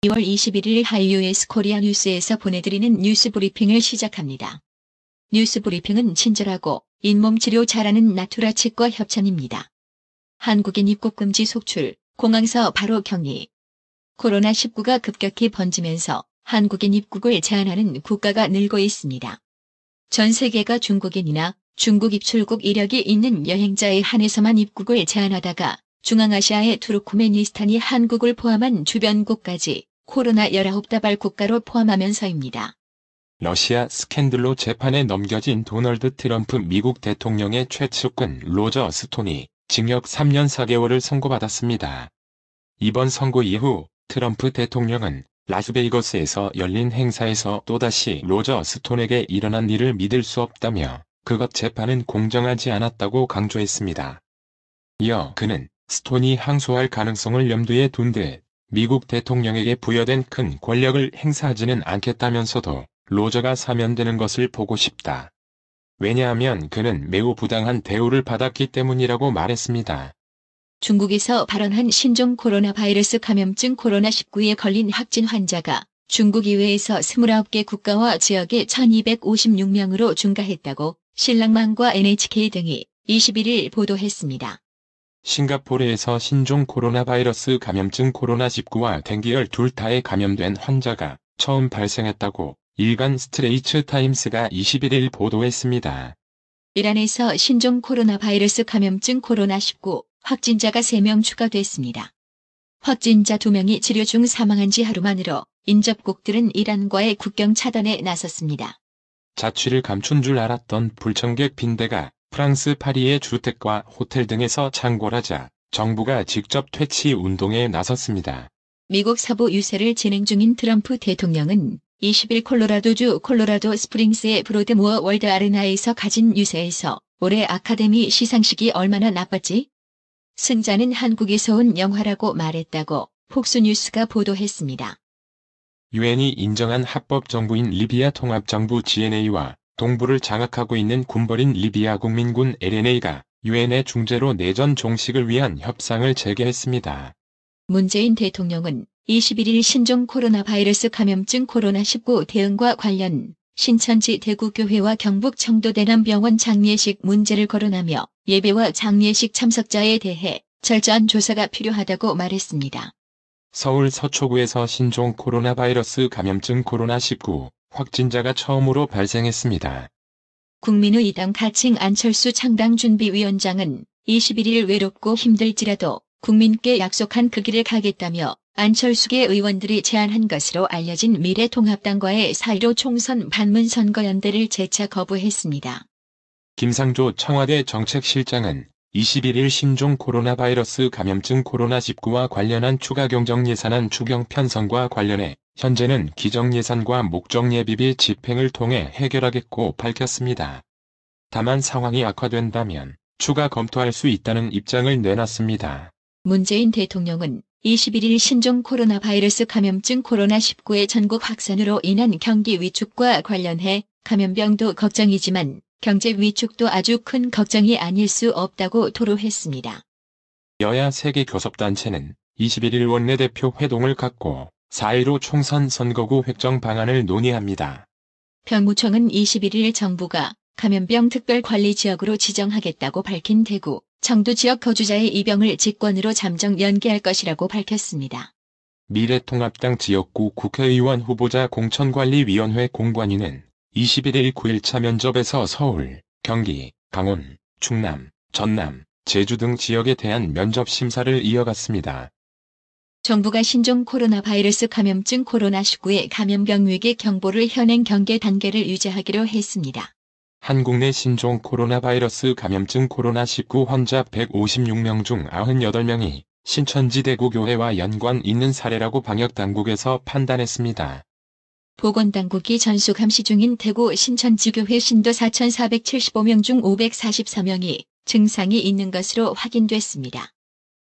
2월 21일 하이유에스 코리아 뉴스에서 보내드리는 뉴스 브리핑을 시작합니다. 뉴스 브리핑은 친절하고 잇몸 치료 잘하는 나투라 치과 협찬입니다. 한국인 입국 금지 속출, 공항서 바로 격리. 코로나19가 급격히 번지면서 한국인 입국을 제한하는 국가가 늘고 있습니다. 전 세계가 중국인이나 중국 입출국 이력이 있는 여행자에 한해서만 입국을 제한하다가 중앙아시아의 투르크메니스탄이 한국을 포함한 주변국까지 코로나19 다발 국가로 포함하면서입니다. 러시아 스캔들로 재판에 넘겨진 도널드 트럼프 미국 대통령의 최측근 로저 스톤이 징역 3년 4개월을 선고받았습니다. 이번 선고 이후 트럼프 대통령은 라스베이거스에서 열린 행사에서 또다시 로저 스톤에게 일어난 일을 믿을 수 없다며 그것 재판은 공정하지 않았다고 강조했습니다. 이어 그는 스톤이 항소할 가능성을 염두에 둔 듯 미국 대통령에게 부여된 큰 권력을 행사하지는 않겠다면서도 로저가 사면되는 것을 보고 싶다. 왜냐하면 그는 매우 부당한 대우를 받았기 때문이라고 말했습니다. 중국에서 발원한 신종 코로나 바이러스 감염증 코로나19에 걸린 확진 환자가 중국 이외에서 29개 국가와 지역에 1256명으로 증가했다고 신랑망과 NHK 등이 21일 보도했습니다. 싱가포르에서 신종 코로나 바이러스 감염증 코로나19와 댕기열 둘 다에 감염된 환자가 처음 발생했다고 일간 스트레이츠 타임스가 21일 보도했습니다. 이란에서 신종 코로나 바이러스 감염증 코로나19 확진자가 3명 추가됐습니다. 확진자 2명이 치료 중 사망한 지 하루 만으로 인접국들은 이란과의 국경 차단에 나섰습니다. 자취를 감춘 줄 알았던 불청객 빈대가 프랑스 파리의 주택과 호텔 등에서 창궐하자 정부가 직접 퇴치 운동에 나섰습니다. 미국 서부 유세를 진행 중인 트럼프 대통령은 20일 콜로라도주 콜로라도 스프링스의 브로드모어 월드 아레나에서 가진 유세에서 올해 아카데미 시상식이 얼마나 나빴지? 승자는 한국에서 온 영화라고 말했다고 폭스뉴스가 보도했습니다. 유엔이 인정한 합법 정부인 리비아 통합정부 GNA와 동부를 장악하고 있는 군벌인 리비아 국민군 LNA가 유엔의 중재로 내전 종식을 위한 협상을 재개했습니다. 문재인 대통령은 21일 신종 코로나 바이러스 감염증 코로나19 대응과 관련 신천지 대구교회와 경북 청도대남병원 장례식 문제를 거론하며 예배와 장례식 참석자에 대해 철저한 조사가 필요하다고 말했습니다. 서울 서초구에서 신종 코로나 바이러스 감염증 코로나19 확진자가 처음으로 발생했습니다. 국민의당 가칭 안철수 창당준비위원장은 21일 외롭고 힘들지라도 국민께 약속한 그 길을 가겠다며 안철수계 의원들이 제안한 것으로 알려진 미래통합당과의 4.15 총선 반문선거연대를 재차 거부했습니다. 김상조 청와대 정책실장은 21일 신종 코로나 바이러스 감염증 코로나19와 관련한 추가 경정 예산안 추경 편성과 관련해 현재는 기정 예산과 목적 예비비 집행을 통해 해결하겠고 밝혔습니다. 다만 상황이 악화된다면 추가 검토할 수 있다는 입장을 내놨습니다. 문재인 대통령은 21일 신종 코로나 바이러스 감염증 코로나19의 전국 확산으로 인한 경기 위축과 관련해 감염병도 걱정이지만 경제 위축도 아주 큰 걱정이 아닐 수 없다고 토로했습니다. 여야 세계 교섭단체는 21일 원내대표 회동을 갖고 4.15 총선 선거구 획정 방안을 논의합니다. 병무청은 21일 정부가 감염병 특별관리지역으로 지정하겠다고 밝힌 대구, 청도 지역 거주자의 입영을 직권으로 잠정 연기할 것이라고 밝혔습니다. 미래통합당 지역구 국회의원 후보자 공천관리위원회 공관위는 21일 9일차 면접에서 서울, 경기, 강원, 충남, 전남, 제주 등 지역에 대한 면접 심사를 이어갔습니다. 정부가 신종 코로나 바이러스 감염증 코로나19의 감염병 위기 경보를 현행 경계 단계를 유지하기로 했습니다. 한국 내 신종 코로나 바이러스 감염증 코로나19 환자 156명 중 98명이 신천지 대구교회와 연관 있는 사례라고 방역당국에서 판단했습니다. 보건당국이 전수 감시 중인 대구 신천지교회 신도 4,475명 중 544명이 증상이 있는 것으로 확인됐습니다.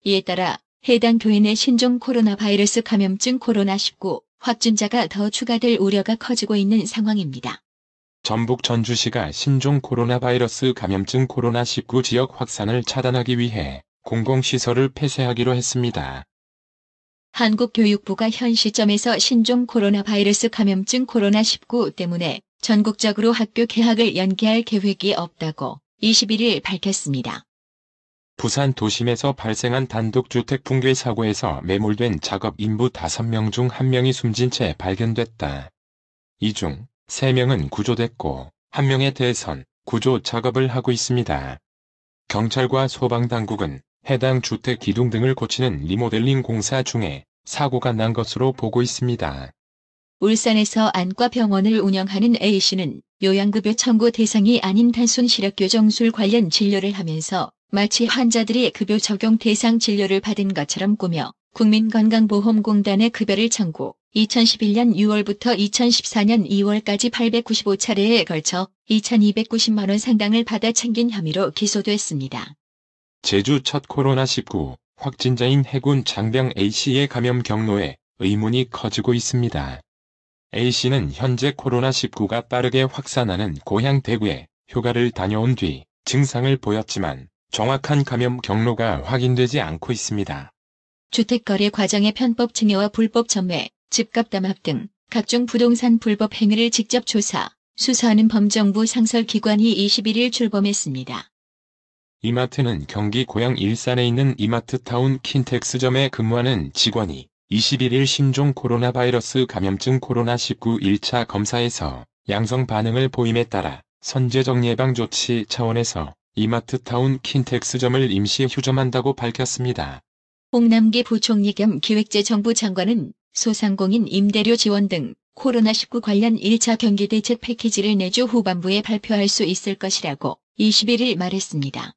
이에 따라 해당 교회 내 신종 코로나 바이러스 감염증 코로나19 확진자가 더 추가될 우려가 커지고 있는 상황입니다. 전북 전주시가 신종 코로나 바이러스 감염증 코로나19 지역 확산을 차단하기 위해 공공시설을 폐쇄하기로 했습니다. 한국교육부가 현 시점에서 신종 코로나 바이러스 감염증 코로나19 때문에 전국적으로 학교 개학을 연기할 계획이 없다고 21일 밝혔습니다. 부산 도심에서 발생한 단독주택 붕괴 사고에서 매몰된 작업 인부 5명 중 1명이 숨진 채 발견됐다. 이 중 3명은 구조됐고 1명에 대해선 구조 작업을 하고 있습니다. 경찰과 소방당국은 해당 주택 기둥 등을 고치는 리모델링 공사 중에 사고가 난 것으로 보고 있습니다. 울산에서 안과병원을 운영하는 A씨는 요양급여 청구 대상이 아닌 단순 시력교정술 관련 진료를 하면서 마치 환자들이 급여 적용 대상 진료를 받은 것처럼 꾸며 국민건강보험공단에 급여를 청구, 2011년 6월부터 2014년 2월까지 895차례에 걸쳐 2,290만 원 상당을 받아 챙긴 혐의로 기소됐습니다. 제주 첫 코로나19 확진자인 해군 장병 A씨의 감염 경로에 의문이 커지고 있습니다. A씨는 현재 코로나19가 빠르게 확산하는 고향 대구에 휴가를 다녀온 뒤 증상을 보였지만 정확한 감염 경로가 확인되지 않고 있습니다. 주택거래 과정의 편법 증여와 불법 전매, 집값 담합 등 각종 부동산 불법 행위를 직접 조사, 수사하는 범정부 상설기관이 21일 출범했습니다. 이마트는 경기 고양 일산에 있는 이마트타운 킨텍스점에 근무하는 직원이 21일 신종 코로나 바이러스 감염증 코로나19 1차 검사에서 양성 반응을 보임에 따라 선제적 예방 조치 차원에서 이마트타운 킨텍스점을 임시 휴점한다고 밝혔습니다. 홍남기 부총리 겸 기획재정부 장관은 소상공인 임대료 지원 등 코로나19 관련 1차 경기 대책 패키지를 내주 후반부에 발표할 수 있을 것이라고 21일 말했습니다.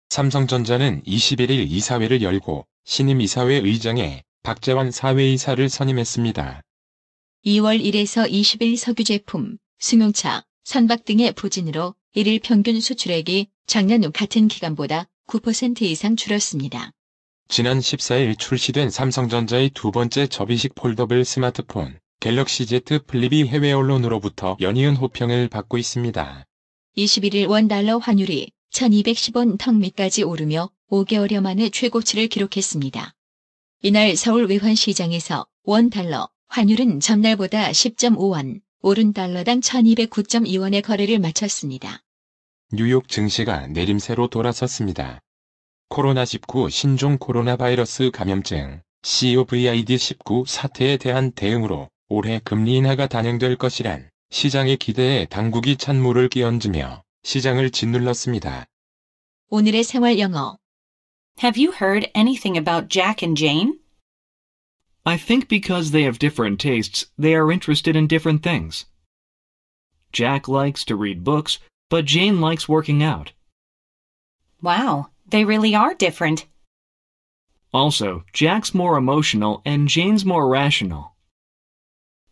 삼성전자는 21일 이사회를 열고 신임 이사회 의장에 박재환 사회이사를 선임했습니다. 2월 1에서 20일 석유 제품, 승용차, 선박 등의 부진으로 1일 평균 수출액이 작년 후 같은 기간보다 9% 이상 줄었습니다. 지난 14일 출시된 삼성전자의 두 번째 접이식 폴더블 스마트폰 갤럭시 Z 플립이 해외 언론으로부터 연이은 호평을 받고 있습니다. 21일 원달러 환율이 1210원 턱 밑까지 오르며 5개월여 만에 최고치를 기록했습니다. 이날 서울 외환시장에서 원달러 환율은 전날보다 10.5원, 오른 달러당 1209.2원의 거래를 마쳤습니다. 뉴욕 증시가 내림세로 돌아섰습니다. 코로나19 신종 코로나 바이러스 감염증 COVID-19 사태에 대한 대응으로 올해 금리 인하가 단행될 것이란 시장의 기대에 당국이 찬물을 끼얹으며 시장을 짓눌렀습니다. 오늘의 생활 영어. Have you heard anything about Jack and Jane? I think because they have different tastes, they are interested in different things. Jack likes to read books, but Jane likes working out. Wow, they really are different. Also, Jack's more emotional and Jane's more rational.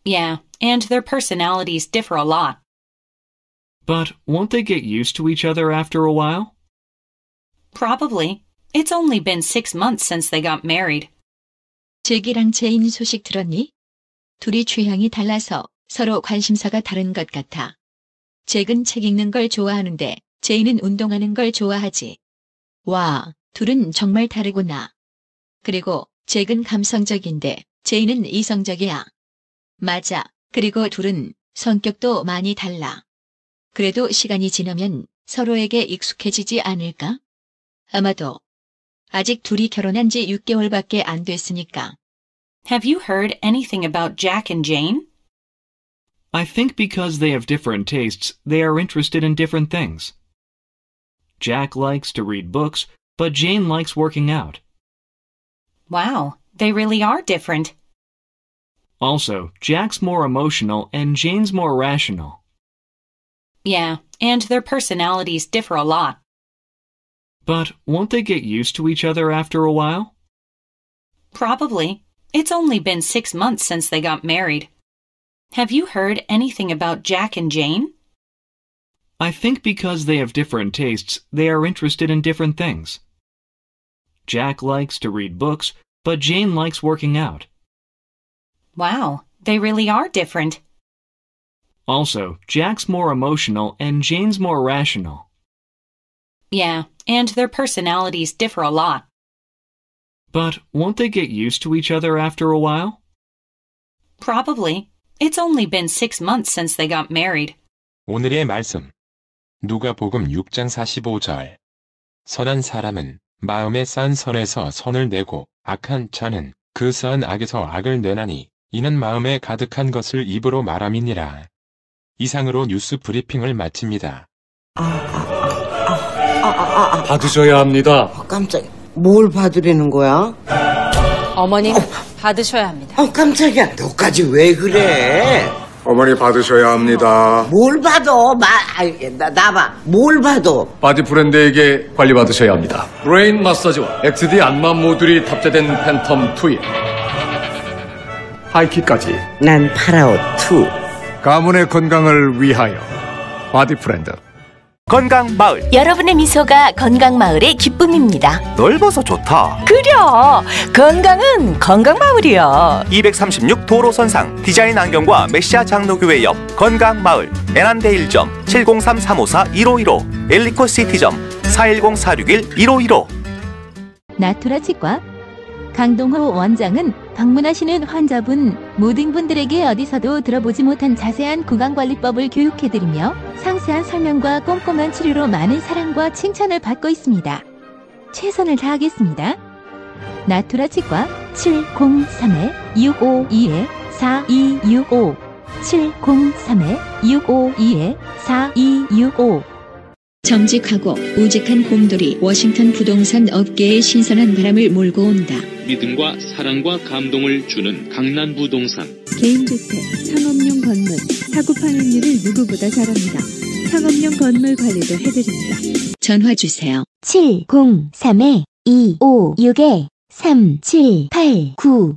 Yeah, and their personalities differ a lot. But won't they get used to each other after a while? Probably. It's only been 6 months since they got married. 잭이랑 제인 소식 들었니? 둘이 취향이 달라서 서로 관심사가 다른 것 같아. 잭은 책 읽는 걸 좋아하는데 제인은 운동하는 걸 좋아하지. 와, 둘은 정말 다르구나. 그리고 잭은 감성적인데 제인은 이성적이야. 맞아. 그리고 둘은 성격도 많이 달라. 그래도 시간이 지나면 서로에게 익숙해지지 않을까? 아마도. 아직 둘이 결혼한 지 6개월밖에 안 됐으니까. Have you heard anything about Jack and Jane? I think because they have different tastes, they are interested in different things. Jack likes to read books, but Jane likes working out. Wow, they really are different. Also, Jack's more emotional and Jane's more rational. Yeah, and their personalities differ a lot. But won't they get used to each other after a while? Probably. It's only been 6 months since they got married. Have you heard anything about Jack and Jane? I think because they have different tastes, they are interested in different things. Jack likes to read books, but Jane likes working out. Wow, they really are different. Also, Jack's more emotional and Jane's more rational. Yeah, and their personalities differ a lot. But won't they get used to each other after a while? Probably. It's only been 6 months since they got married. 오늘의 말씀. 누가복음 6장 45절. 선한 사람은 마음에 싼 선에서 선을 내고 악한 자는 그 싼 악에서 악을 내나니 이는 마음에 가득한 것을 입으로 말함이니라. 이상으로 뉴스 브리핑을 마칩니다. 받으셔야 합니다. 깜짝이야. 뭘 받으려는 거야? 어머님, 받으셔야 합니다. 깜짝이야. 너까지 왜 그래? 어머니 받으셔야 합니다. 뭘 받아? 나봐. 뭘 받아? 바디 브랜드에게 관리받으셔야 합니다. 브레인 마사지와 XD 안마 모듈이 탑재된 팬텀 2에 하이킥까지 난 파라오 2. 가문의 건강을 위하여 바디 브랜드. 건강마을. 여러분의 미소가 건강마을의 기쁨입니다. 넓어서 좋다. 그려! 건강은 건강마을이야. 236 도로선상 디자인 안경과 메시아 장로교회 옆 건강마을. 애난데 1점 703-354-1515 엘리코 시티점 410-461-1515. 나투라 치과 강동호 원장은 방문하시는 환자분 모든 분들에게 어디서도 들어보지 못한 자세한 구강관리법을 교육해드리며 상세한 설명과 꼼꼼한 치료로 많은 사랑과 칭찬을 받고 있습니다. 최선을 다하겠습니다. 나투라 치과 703-652-4265 703-652-4265. 정직하고 우직한 곰돌이 워싱턴 부동산 업계에 신선한 바람을 몰고 온다. 믿음과 사랑과 감동을 주는 강남부동산. 개인주택, 상업용 건물, 사고 파행률을 누구보다 잘합니다. 상업용 건물 관리도 해드립니다. 전화 주세요. 703-256-3789.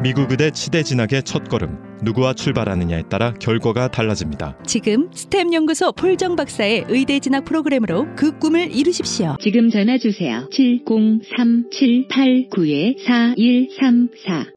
미국 의대 치대 진학의 첫걸음. 누구와 출발하느냐에 따라 결과가 달라집니다. 지금 스템 연구소 폴정 박사의 의대 진학 프로그램으로 그 꿈을 이루십시오. 지금 전화 주세요. 703-789-4134